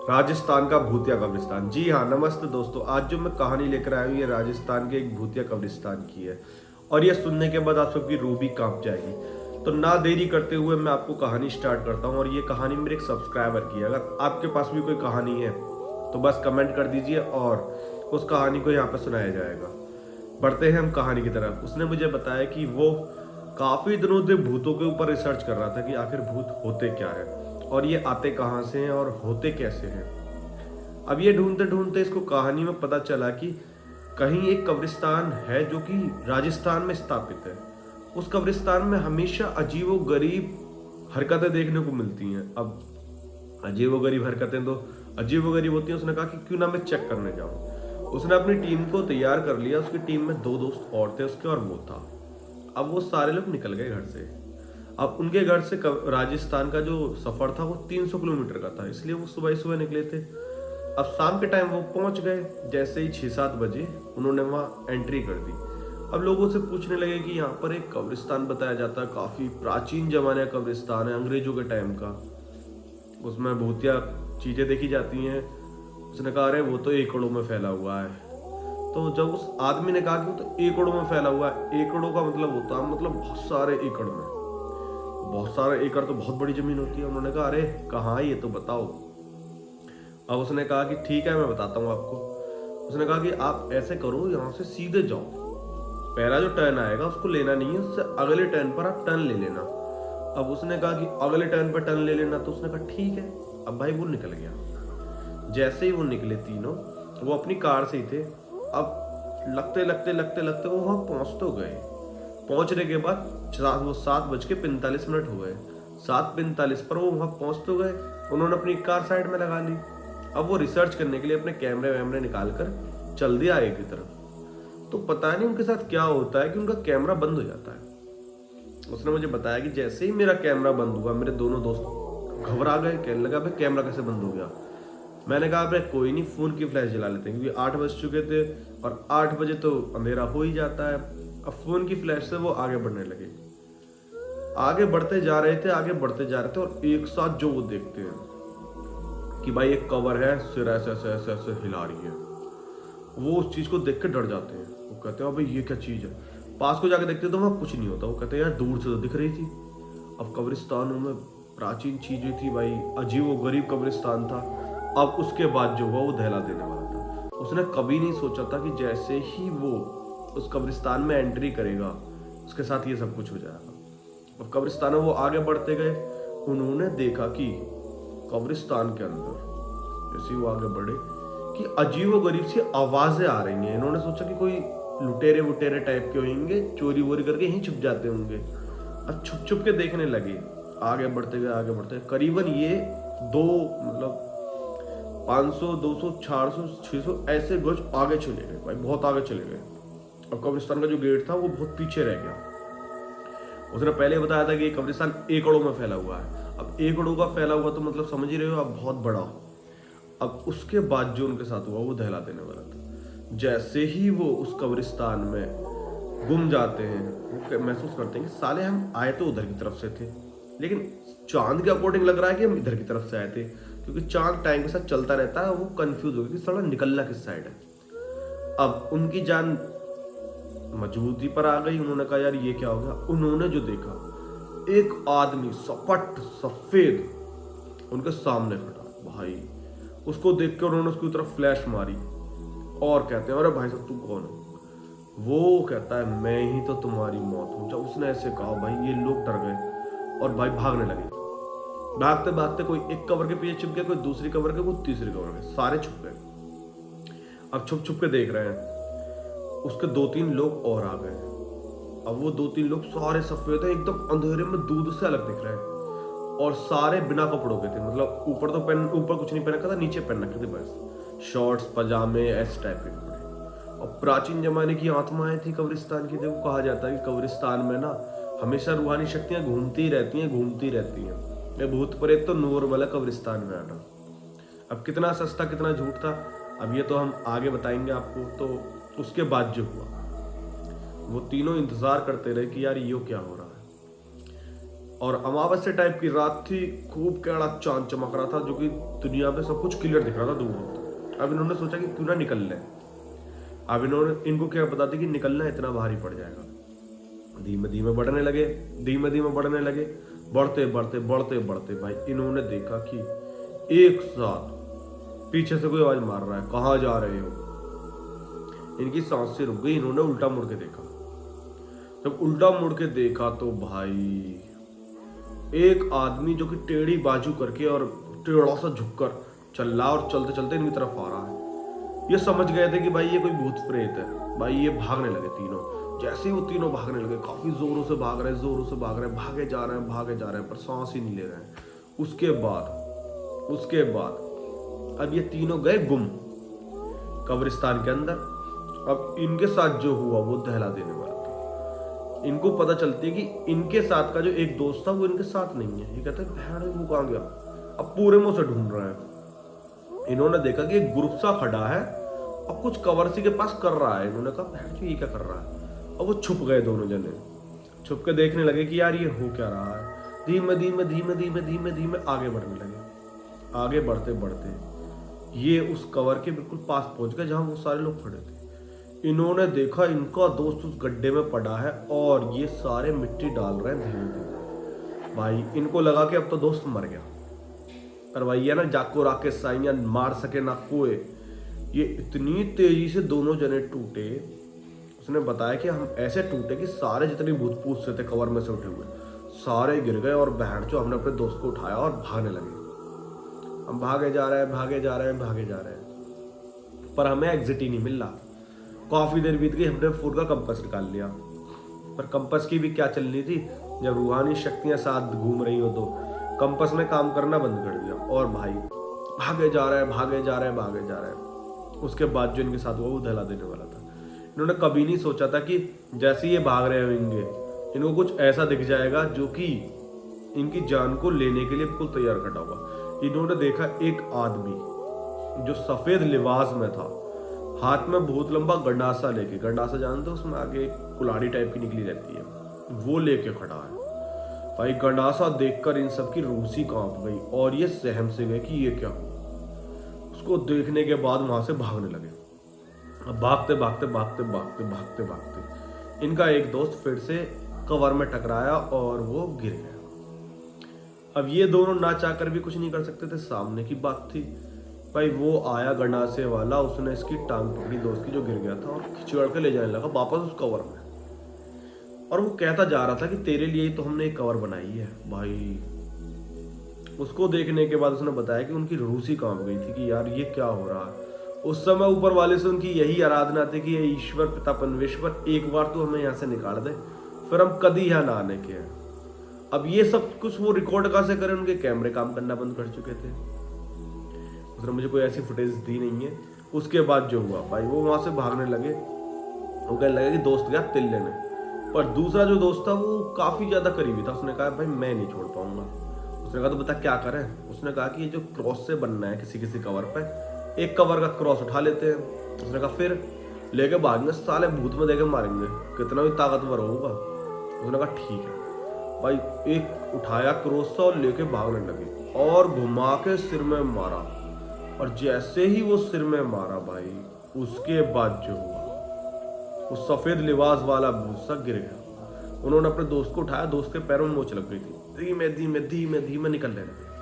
राजस्थान का भूतिया कब्रिस्तान। जी हाँ, नमस्ते दोस्तों। आज जो मैं कहानी लेकर आया हूँ ये राजस्थान के एक भूतिया कब्रिस्तान की है और ये सुनने के बाद आप सबकी रूह भी कांप जाएगी। तो ना देरी करते हुए मैं आपको कहानी स्टार्ट करता हूँ और ये कहानी मेरे एक सब्सक्राइबर की है। अगर आपके पास भी कोई कहानी है तो बस कमेंट कर दीजिए और उस कहानी को यहाँ पर सुनाया जाएगा। बढ़ते हैं हम कहानी की तरफ। उसने मुझे बताया कि वो काफ़ी दिनों से भूतों के ऊपर रिसर्च कर रहा था कि आखिर भूत होते क्या है और ये आते कहाँ से हैं और होते कैसे हैं। अब ये ढूंढते ढूंढते इसको कहानी में पता चला कि कहीं एक कब्रिस्तान है जो कि राजस्थान में स्थापित है। उस कब्रिस्तान में हमेशा अजीबो गरीब हरकतें देखने को मिलती हैं। अब अजीबो गरीब हरकतें तो अजीबो गरीब होती हैं। उसने कहा कि क्यों ना मैं चेक करने जाऊं। उसने अपनी टीम को तैयार कर लिया। उसकी टीम में 2 दोस्त और थे उसके और वो था। अब वो सारे लोग निकल गए घर से। अब उनके घर से राजस्थान का जो सफर था वो 300 किलोमीटर का था, इसलिए वो सुबह सुबह निकले थे। अब शाम के टाइम वो पहुंच गए। जैसे ही 6-7 बजे उन्होंने वहाँ एंट्री कर दी। अब लोगों से पूछने लगे कि यहाँ पर एक कब्रिस्तान बताया जाता है, काफ़ी प्राचीन जमाने का कब्रिस्तान है, अंग्रेजों के टाइम का। उसमें भूतिया चीज़ें देखी जाती हैं। उसने कहा अरे वो तो एकड़ों में फैला हुआ है। तो जब उस आदमी ने कहा कि वो तो एकड़ों में फैला हुआ है, एकड़ों का मतलब होता है मतलब बहुत सारे एकड़ में, बहुत सारे एकड़ तो बहुत बड़ी जमीन होती है। उन्होंने कहा अरे कहाँ है ये तो बताओ। अब उसने कहा कि ठीक है मैं बताता हूँ आपको। उसने कहा कि आप ऐसे करो, यहाँ से सीधे जाओ, पहला जो टर्न आएगा उसको लेना नहीं है, उससे अगले टर्न पर आप टर्न ले लेना। अब उसने कहा कि अगले टर्न पर टर्न ले लेना। तो उसने कहा ठीक है। अब भाई वो निकल गया। जैसे ही वो निकले तीनों, वो अपनी कार से ही थे। अब लगते लगते लगते लगते वो वहाँ पहुँच तो गए। पहुँचने के बाद वो 7:45 हो गए। 7:45 पर वो वहाँ पहुँच तो गए। उन्होंने अपनी कार साइड में लगा ली। अब वो रिसर्च करने के लिए अपने कैमरे वैमरे निकाल कर चल दिया आगे की तरफ। तो पता नहीं उनके साथ क्या होता है कि उनका कैमरा बंद हो जाता है। उसने मुझे बताया कि जैसे ही मेरा कैमरा बंद हुआ मेरे दोनों दोस्त घबरा गए, कहने लगा भाई कैमरा कैसे बंद हो गया। मैंने कहा भाई कोई नहीं, फ़ोन की फ्लैश जला लेते हैं, क्योंकि 8 बज चुके थे और 8 बजे तो अंधेरा हो ही जाता है। अब फ़ोन की फ्लैश से वो आगे बढ़ने लगे। आगे बढ़ते जा रहे थे, आगे बढ़ते जा रहे थे और एक साथ जो वो देखते हैं कि भाई एक कवर है, सिर ऐसे ऐसे ऐसे ऐसे हिला रही है। वो उस चीज़ को देख के डर जाते हैं। वो कहते हैं भाई ये क्या चीज़ है। पास को जाके देखते तो वहाँ कुछ नहीं होता। वो कहते हैं यार दूर से तो दिख रही थी। अब कब्रिस्तानों में प्राचीन चीज़ें थी भाई, अजीब व गरीब कब्रिस्तान था। अब उसके बाद जो हुआ वो दहला देने वाला था। उसने कभी नहीं सोचा था कि जैसे ही वो उस कब्रिस्तान में एंट्री करेगा उसके साथ ये सब कुछ हो जाएगा। अब कब्रिस्तान में वो आगे बढ़ते गए। उन्होंने देखा कि कब्रिस्तान के अंदर जैसे वो आगे बढ़े कि अजीब व गरीब सी आवाज़ें आ रही हैं। इन्होंने सोचा कि कोई लुटेरे वुटेरे टाइप के होंगे, चोरी वोरी करके यहीं छुप जाते होंगे। अब छुप छुप के देखने लगे। आगे बढ़ते गए, आगे बढ़ते गए। करीबन ये दो मतलब 500, 200, 400, 600 ऐसे गज आगे चले गए भाई, बहुत आगे चले गए। अब कब्रिस्तान का जो गेट था वो बहुत पीछे रह गया। उसने पहले बताया था कि ये कब्रिस्तान एकड़ों में फैला हुआ है। अब एकड़ों का फैला हुआ तो मतलब समझ ही रहे हो आप, बहुत बड़ा। अब उसके बाद जो उनके साथ हुआ वो दहला देने वाला था। जैसे ही वो उस कब्रिस्तान में गुम जाते हैं, वो महसूस करते हैं कि साले हम आए तो उधर की तरफ से थे, लेकिन चांद के अकॉर्डिंग लग रहा है कि हम इधर की तरफ से आए थे, क्योंकि चांद टाइम के साथ चलता रहता है। वो कंफ्यूज हो गया कि साला निकलना किस साइड है। अब उनकी जान मजबूती पर आ गई। उन्होंने कहा यार ये क्या हो गया। उन्होंने जो देखा, एक आदमी सपट सफेद उनके सामने खड़ा भाई। उसको देख कर उन्होंने उसकी तरफ फ्लैश मारी और कहते हैं अरे भाई साहब तू कौन है। वो कहता है मैं ही तो तुम्हारी मौत हूँ। जब उसने ऐसे कहा भाई ये लोग डर गए और भाई भागने लगे। भागते भागते कोई एक कवर के पीछे छुप गया, कोई दूसरी कवर के, कोई तीसरी कवर के, सारे छुप गए। अब छुप छुप के देख रहे हैं। उसके 2-3 लोग और आ गए। अब वो 2-3 लोग सारे सफेद है, एकदम अंधेरे में दूध से अलग दिख रहे हैं और सारे बिना कपड़ों के थे। मतलब ऊपर कुछ नहीं पहन रखा था, नीचे पहन रखे थे बस शॉर्ट्स पजामे ऐसे टाइप के कपड़े। और प्राचीन जमाने की आत्माएं थी कब्रिस्तान की। देखो कहा जाता है कि कब्रिस्तान में ना हमेशा रूहानी शक्तियां घूमती ही रहती हैं, घूमती रहती हैं। ये भूत प्रेत तो नॉर्मल है कब्रिस्तान में आना। अब कितना सस्ता कितना झूठ था अब ये तो हम आगे बताएंगे आपको। तो उसके बाद जो हुआ, वो तीनों इंतजार करते रहे कि यार यो क्या हो रहा है। और अमावस्या टाइप की रात थी, खूब कैड़ा चांद चमक रहा था, जो कि दुनिया में सब कुछ क्लियर दिख रहा था दूर दूर। अब इन्होंने सोचा कि क्यों ना निकल लें। अब इनको क्या पता थी कि निकलना इतना भारी पड़ जाएगा। धीमे धीमे बढ़ने लगे, धीमे धीमे बढ़ने लगे, बढ़ते बढ़ते बढ़ते बढ़ते भाई इन्होंने देखा कि एक साथ पीछे से कोई आवाज मार रहा है, कहाँ जा रहे हो। इनकी सांसें रुक गई, इन्होंने उल्टा मुड़ के देखा। जब उल्टा मुड़ के देखा तो भाई एक आदमी जो कि टेढ़ी बाजू करके और टेढ़ा सा झुककर चल रहा और चलते चलते इनकी तरफ आ रहा है। ये समझ गए थे कि भाई ये कोई भूत प्रेत है। भाई ये भागने लगे तीनों। जैसे ही वो तीनों भागने लगे, काफी जोरों से भाग रहे हैं, जोरों से भाग रहे हैं, भागे जा रहे हैं, भागे जा रहे हैं, पर सांस ही नहीं ले रहे हैं। उसके बाद अब ये तीनों गए गुम कब्रिस्तान के अंदर। अब इनके साथ जो हुआ वो दहला देने वाला था। इनको पता चलती है कि इनके साथ का जो एक दोस्त था वो इनके साथ नहीं है। ये कहते हैं भैया वो कहाँ गया। अब पूरे मुंह से ढूंढ रहे हैं। इन्होंने देखा कि एक ग्रुप सा खड़ा है और कुछ कवर्सी के पास कर रहा है। इन्होंने कहा भैया ये क्या कर रहा है। अब वो छुप गए, दोनों जने छुप के देखने लगे कि यार ये हो क्या रहा है। धीमे धीमे धीमे धीमे धीमे धीमे आगे बढ़ने लगे। आगे बढ़ते बढ़ते ये उस कवर के बिल्कुल पास पहुंच गए जहां वो सारे लोग खड़े थे। इन्होंने देखा इनका दोस्त उस गड्ढे में पड़ा है और ये सारे मिट्टी डाल रहे हैं धीमे धीमे। भाई इनको लगा कि अब तो दोस्त मर गया। पर भाई है ना, जाको राके साइयां मार सके ना कोई। ये इतनी तेजी से दोनों जने टूटे। उसने बताया कि हम ऐसे टूटे कि सारे जितने भूत पूत से थे कवर में से उठे हुए सारे गिर गए और बहन जो हमने अपने दोस्त को उठाया और भागने लगे। हम भागे जा रहे हैं, भागे जा रहे हैं, भागे जा रहे हैं, पर हमें एग्जिट ही नहीं मिल रहा। काफी देर बीत गई, हमने फोन का कंपास निकाल लिया, पर कंपास की भी क्या चलनी थी। जब रूहानी शक्तियां साथ घूम रही हो तो कंपास ने काम करना बंद कर दिया। और भाई भागे जा रहे हैं, भागे जा रहे हैं, भागे जा रहे हैं। उसके बाद जो इनके साथ हुआ वो दहला देने वाला था। इन्होंने कभी नहीं सोचा था कि जैसे ये भाग रहे होंगे इनको कुछ ऐसा दिख जाएगा जो कि इनकी जान को लेने के लिए बिल्कुल तैयार खड़ा होगा। इन्होंने देखा एक आदमी जो सफेद लिबास में था, हाथ में बहुत लंबा गंडासा लेके, गंडासा जानते हो उसमें आगे एक कुल्हाड़ी टाइप की निकली रहती है, वो लेके खड़ा है। भाई गंडासा देखकर इन सब की रूह सी कांप गई और ये सहम से गए कि ये क्या हुआ। उसको देखने के बाद वहां से भागने लगे। अब भागते भागते भागते भागते भागते भागते इनका एक दोस्त फिर से कवर में टकराया और वो गिर गया। अब ये दोनों ना चाहकर भी कुछ नहीं कर सकते थे, सामने की बात थी। भाई वो आया गंडासे वाला, उसने इसकी टांग पकड़ी दोस्त की जो गिर गया था और खिंचड़ के ले जाने लगा वापस उस कवर में। और वो कहता जा रहा था कि तेरे लिए ही तो हमने एक कवर बनाई है। भाई उसको देखने के बाद उसने बताया कि उनकी रूह सी कांप गई थी कि यार ये क्या हो रहा है। उस समय ऊपर वाले से उनकी यही आराधना थी कि ये ईश्वर पिता परमेश्वर एक बार तो हमें यहाँ से निकाल दे, फिर हम कभी यहाँ ना आने के हैं। अब ये सब कुछ वो रिकॉर्ड कहाँ से करें, उनके कैमरे काम करना बंद कर चुके थे। उसने मुझे कोई ऐसी फुटेज दी नहीं है। उसके बाद जो हुआ भाई वो वहां से भागने लगे। वो कहने लगे कि दोस्त गया तिल लेने, पर दूसरा जो दोस्त था वो काफी ज्यादा करीबी था। उसने कहा भाई मैं नहीं छोड़ पाऊंगा। उसने कहा तो बता क्या करें। उसने कहा कि ये जो क्रॉस से बनना है किसी किसी कवर पे, एक कवर का क्रॉस उठा लेते हैं। उसने कहा फिर लेके भागने, साले भूत में देके मारेंगे, कितना भी ताकतवर होगा। उसने कहा ठीक है। भाई एक उठाया क्रॉस और लेके भागने लगे और घुमा के सिर में मारा। और जैसे ही वो सिर में मारा भाई, उसके बाद जो हुआ उस सफेद लिबास वाला भूत सा गिर गया। उन्होंने अपने दोस्त को उठाया, दोस्त के पैरों में मोच लग गई थी। धीमे धीमे धीमे धीमे निकलने लगे।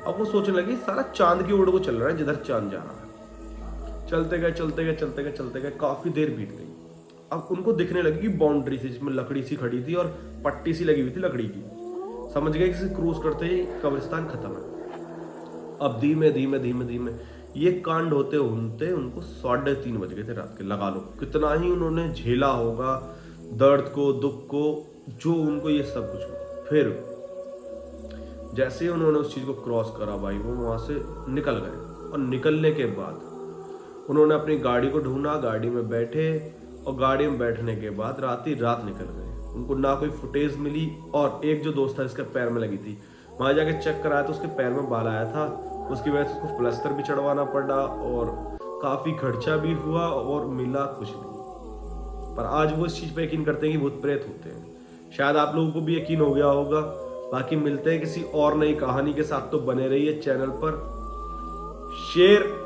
अब वो सोचने लगी सारा चांद की ओर को चल रहा है जिधर चांद जा रहा है। चलते गए चलते गए चलते गए चलते गए, काफी देर बीत गई। अब उनको दिखने लगी कि बाउंड्री थी जिसमें लकड़ी सी खड़ी थी और पट्टी सी लगी हुई थी लकड़ी की। समझ गए कि क्रूज करते ही कब्रिस्तान खत्म है। अब धीमे धीमे धीमे धीमे ये कांड होते होते उनको 3:30 बज गए थे रात के। लगा लो कितना ही उन्होंने झेला होगा दर्द को, दुख को, जो उनको ये सब कुछ हुआ। फिर जैसे उन्होंने उस चीज को क्रॉस करा भाई, वो वहां से निकल गए। और निकलने के बाद उन्होंने अपनी गाड़ी को ढूंढा, गाड़ी में बैठे और गाड़ी में बैठने के बाद रात ही रात निकल गए। उनको ना कोई फुटेज मिली। और एक जो दोस्त था इसके पैर में लगी थी, वहां जाके चेक कराया तो उसके पैर में बाल आया था। उसकी वजह से उसको प्लास्टर भी चढ़वाना पड़ा और काफी खर्चा भी हुआ और मिला कुछ नहीं। पर आज वो इस चीज पे यकीन करते हैं कि भूत प्रेत होते हैं। शायद आप लोगों को भी यकीन हो गया होगा, बाकी मिलते हैं किसी और नई कहानी के साथ, तो बने रहिए चैनल पर। शेयर